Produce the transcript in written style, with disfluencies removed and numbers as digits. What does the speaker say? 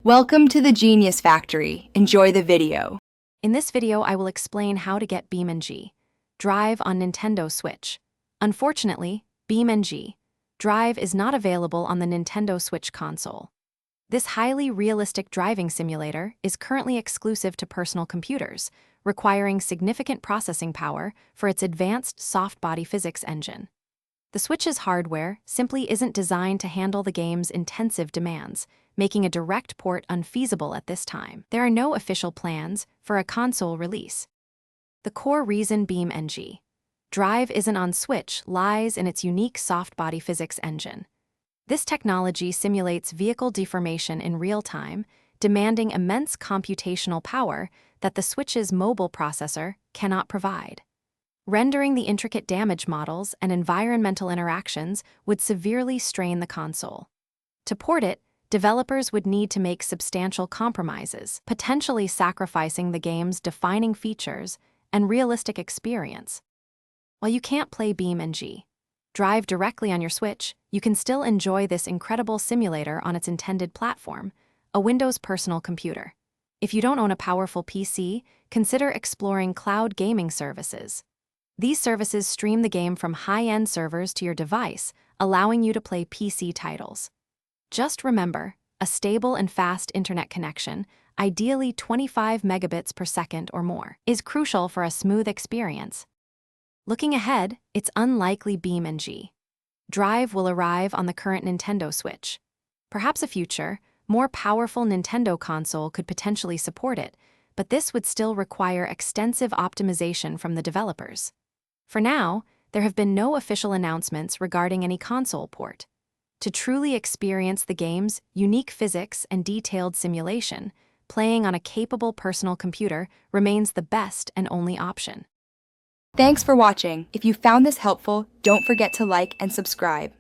Welcome to the Genius Factory. Enjoy the video. In this video, I will explain how to get Beamng Drive on Nintendo Switch. Unfortunately, Beamng Drive is not available on the Nintendo Switch console. This highly realistic driving simulator is currently exclusive to personal computers, requiring significant processing power for its advanced soft-body physics engine. The Switch's hardware simply isn't designed to handle the game's intensive demands, making a direct port unfeasible at this time. There are no official plans for a console release. The core reason Beamng Drive isn't on Switch lies in its unique soft-body physics engine. This technology simulates vehicle deformation in real time, demanding immense computational power that the Switch's mobile processor cannot provide. Rendering the intricate damage models and environmental interactions would severely strain the console. To port it, developers would need to make substantial compromises, potentially sacrificing the game's defining features and realistic experience. While you can't play Beamng Drive directly on your Switch, you can still enjoy this incredible simulator on its intended platform, a Windows personal computer. If you don't own a powerful PC, consider exploring cloud gaming services. These services stream the game from high-end servers to your device, allowing you to play PC titles. Just remember, a stable and fast internet connection, ideally 25 megabits per second or more, is crucial for a smooth experience. Looking ahead, it's unlikely Beamng Drive will arrive on the current Nintendo Switch. Perhaps a future, more powerful Nintendo console could potentially support it, but this would still require extensive optimization from the developers. For now, there have been no official announcements regarding any console port. To truly experience the game's unique physics and detailed simulation, playing on a capable personal computer remains the best and only option. Thanks for watching. If you found this helpful, don't forget to like and subscribe.